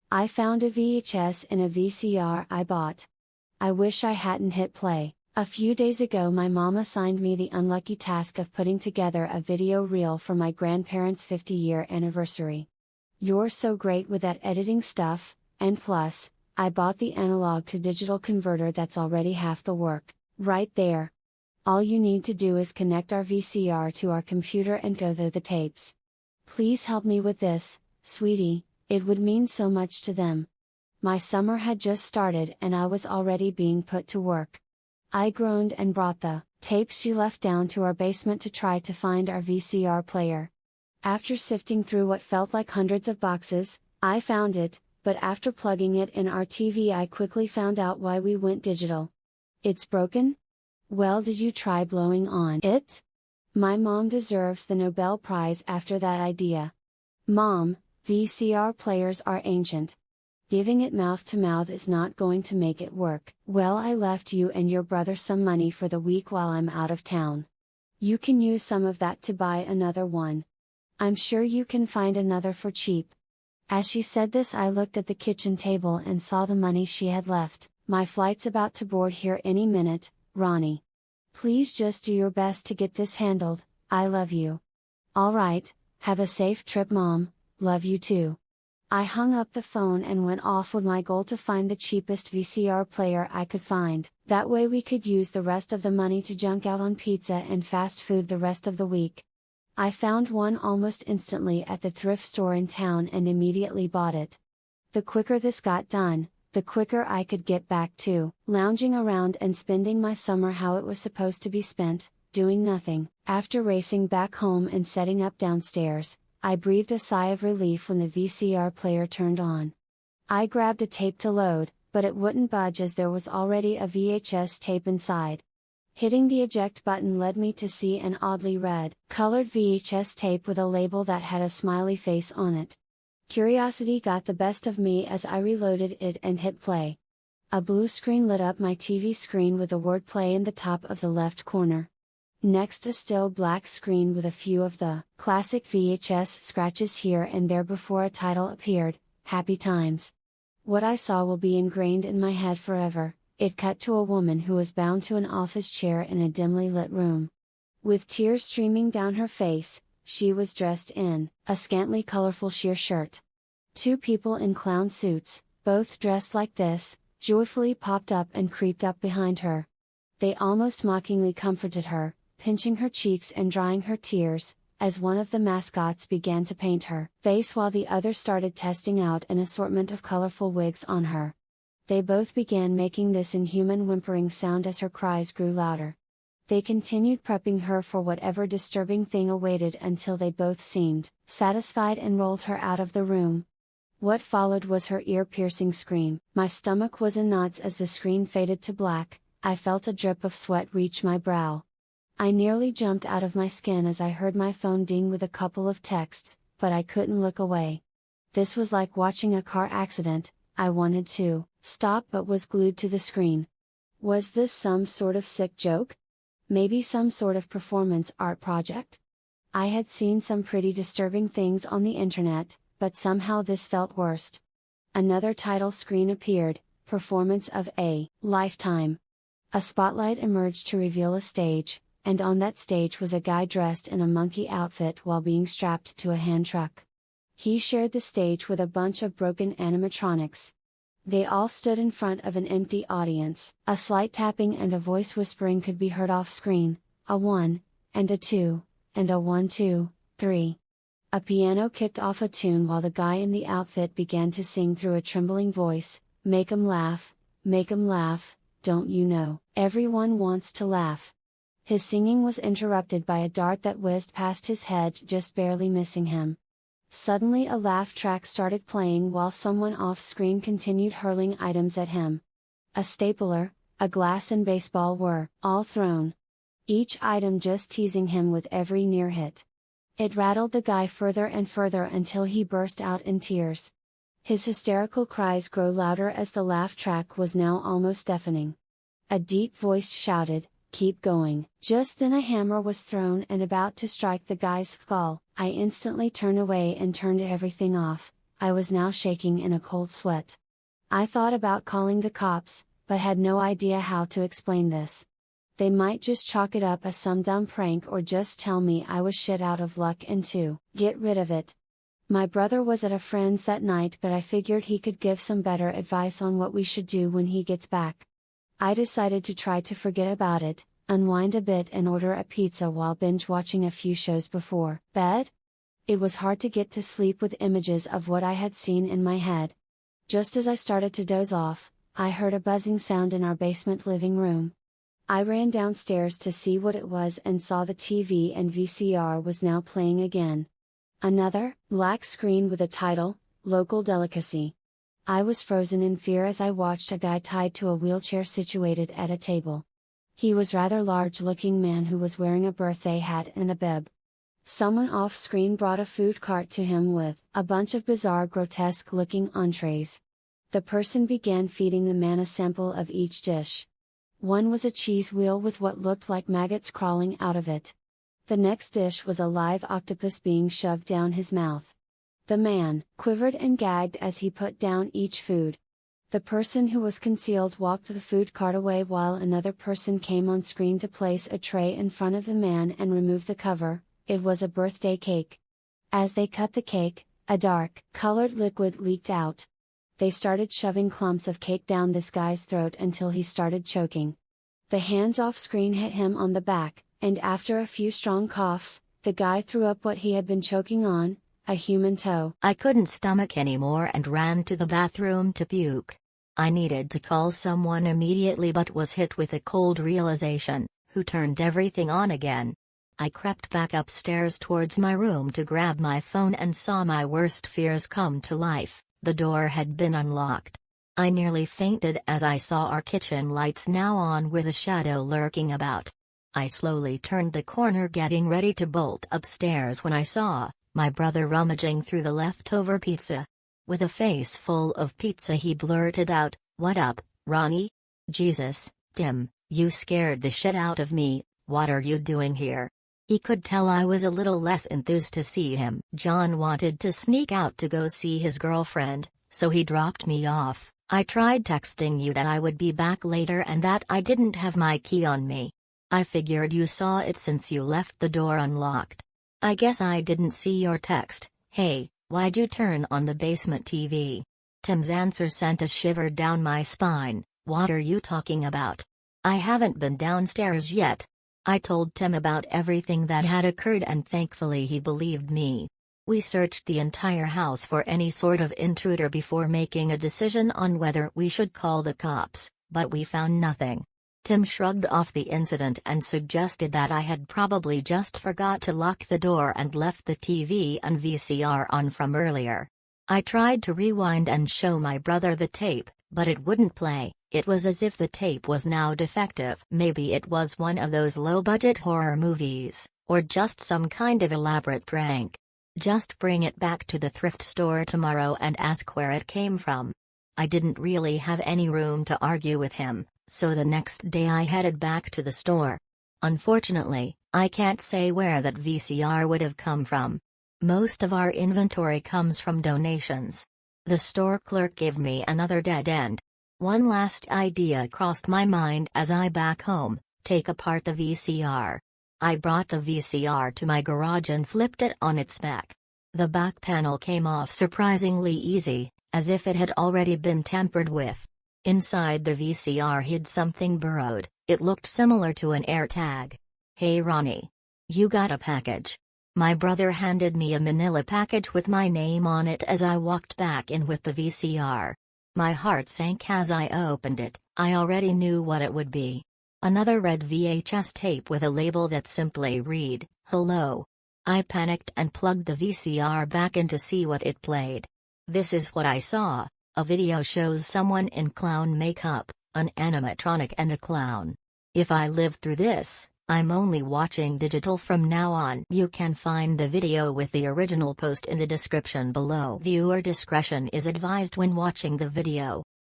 I found a VHS in a VCR I bought. I wish I hadn't hit play. A few days ago my mom assigned me the unlucky task of putting together a video reel for my grandparents' 50-year anniversary. You're so great with that editing stuff, and plus, I bought the analog to digital converter that's already half the work, right there. All you need to do is connect our VCR to our computer and go through the tapes. Please help me with this, sweetie, it would mean so much to them. My summer had just started and I was already being put to work. I groaned and brought the tapes she left down to our basement to try to find our VCR player. After sifting through what felt like hundreds of boxes, I found it, but after plugging it in our TV I quickly found out why we went digital. It's broken? Well, did you try blowing on it? My mom deserves the Nobel Prize after that idea. Mom, VCR players are ancient. Giving it mouth to mouth is not going to make it work. Well, I left you and your brother some money for the week while I'm out of town. You can use some of that to buy another one. I'm sure you can find another for cheap. As she said this, I looked at the kitchen table and saw the money she had left. My flight's about to board here any minute, Ronnie. Please just do your best to get this handled. I love you. Alright, have a safe trip, Mom, love you too. I hung up the phone and went off with my goal to find the cheapest VCR player I could find. That way we could use the rest of the money to junk out on pizza and fast food the rest of the week. I found one almost instantly at the thrift store in town and immediately bought it. The quicker this got done, the quicker I could get back to lounging around and spending my summer how it was supposed to be spent, doing nothing. After racing back home and setting up downstairs, I breathed a sigh of relief when the VCR player turned on. I grabbed a tape to load, but it wouldn't budge as there was already a VHS tape inside. Hitting the eject button led me to see an oddly red, colored VHS tape with a label that had a smiley face on it. Curiosity got the best of me as I reloaded it and hit play. A blue screen lit up my TV screen with the word play in the top of the left corner. Next, a still black screen with a few of the classic VHS scratches here and there before a title appeared, Happy Times. What I saw will be ingrained in my head forever. It cut to a woman who was bound to an office chair in a dimly lit room. With tears streaming down her face, she was dressed in a scantily colorful sheer shirt. Two people in clown suits, both dressed like this, joyfully popped up and creeped up behind her. They almost mockingly comforted her, pinching her cheeks and drying her tears, as one of the mascots began to paint her face while the other started testing out an assortment of colorful wigs on her. They both began making this inhuman whimpering sound as her cries grew louder. They continued prepping her for whatever disturbing thing awaited until they both seemed satisfied and rolled her out of the room. What followed was her ear-piercing scream. My stomach was in knots as the screen faded to black. I felt a drip of sweat reach my brow. I nearly jumped out of my skin as I heard my phone ding with a couple of texts, but I couldn't look away. This was like watching a car accident. I wanted to stop but was glued to the screen. Was this some sort of sick joke? Maybe some sort of performance art project? I had seen some pretty disturbing things on the internet, but somehow this felt worst. Another title screen appeared, Performance of a Lifetime. A spotlight emerged to reveal a stage, and on that stage was a guy dressed in a monkey outfit while being strapped to a hand truck. He shared the stage with a bunch of broken animatronics. They all stood in front of an empty audience. A slight tapping and a voice whispering could be heard off screen, a 1, and a 2, and a 1 2, 3. A piano kicked off a tune while the guy in the outfit began to sing through a trembling voice, make 'em laugh, don't you know, everyone wants to laugh. His singing was interrupted by a dart that whizzed past his head, just barely missing him. Suddenly a laugh track started playing while someone off-screen continued hurling items at him. A stapler, a glass and baseball were all thrown. Each item just teasing him with every near hit. It rattled the guy further and further until he burst out in tears. His hysterical cries grew louder as the laugh track was now almost deafening. A deep voice shouted, "Keep going!" Just then a hammer was thrown and about to strike the guy's skull. I instantly turned away and turned everything off. I was now shaking in a cold sweat. I thought about calling the cops, but had no idea how to explain this. They might just chalk it up as some dumb prank or just tell me I was shit out of luck and to get rid of it. My brother was at a friend's that night, but I figured he could give some better advice on what we should do when he gets back. I decided to try to forget about it, unwind a bit and order a pizza while binge watching a few shows before bed. It was hard to get to sleep with images of what I had seen in my head. Just as I started to doze off, I heard a buzzing sound in our basement living room. I ran downstairs to see what it was and saw the TV and VCR was now playing again. Another black screen with a title, Local Delicacy. I was frozen in fear as I watched a guy tied to a wheelchair situated at a table. He was rather large-looking man who was wearing a birthday hat and a bib. Someone off-screen brought a food cart to him with a bunch of bizarre, grotesque-looking entrees. The person began feeding the man a sample of each dish. One was a cheese wheel with what looked like maggots crawling out of it. The next dish was a live octopus being shoved down his mouth. The man quivered and gagged as he put down each food. The person who was concealed walked the food cart away while another person came on screen to place a tray in front of the man and remove the cover. It was a birthday cake. As they cut the cake, a dark, colored liquid leaked out. They started shoving clumps of cake down this guy's throat until he started choking. The hands off screen hit him on the back, and after a few strong coughs, the guy threw up what he had been choking on, a human toe. I couldn't stomach anymore and ran to the bathroom to puke. I needed to call someone immediately but was hit with a cold realization, who turned everything on again. I crept back upstairs towards my room to grab my phone and saw my worst fears come to life. The door had been unlocked. I nearly fainted as I saw our kitchen lights now on with a shadow lurking about. I slowly turned the corner getting ready to bolt upstairs when I saw my brother rummaging through the leftover pizza. With a face full of pizza he blurted out, "What up, Ronnie? Jesus, Tim, you scared the shit out of me, what are you doing here?" He could tell I was a little less enthused to see him. John wanted to sneak out to go see his girlfriend, so he dropped me off. I tried texting you that I would be back later and that I didn't have my key on me. I figured you saw it since you left the door unlocked. I guess I didn't see your text. Hey, why'd you turn on the basement TV? Tim's answer sent a shiver down my spine. What are you talking about? I haven't been downstairs yet. I told Tim about everything that had occurred and thankfully he believed me. We searched the entire house for any sort of intruder before making a decision on whether we should call the cops, but we found nothing. Tim shrugged off the incident and suggested that I had probably just forgot to lock the door and left the TV and VCR on from earlier. I tried to rewind and show my brother the tape, but it wouldn't play. It was as if the tape was now defective. Maybe it was one of those low-budget horror movies, or just some kind of elaborate prank. Just bring it back to the thrift store tomorrow and ask where it came from. I didn't really have any room to argue with him, so the next day I headed back to the store. Unfortunately, I can't say where that VCR would have come from. Most of our inventory comes from donations. The store clerk gave me another dead end. One last idea crossed my mind as I back home, take apart the VCR. I brought the VCR to my garage and flipped it on its back. The back panel came off surprisingly easy, as if it had already been tampered with. Inside the VCR hid something burrowed. It looked similar to an AirTag. Hey Ronnie. You got a package. My brother handed me a manila package with my name on it as I walked back in with the VCR. My heart sank as I opened it. I already knew what it would be. Another red VHS tape with a label that simply read, "Hello." I panicked and plugged the VCR back in to see what it played. This is what I saw. A video shows someone in clown makeup, an animatronic and a clown. If I live through this, I'm only watching digital from now on. You can find the video with the original post in the description below. Viewer discretion is advised when watching the video.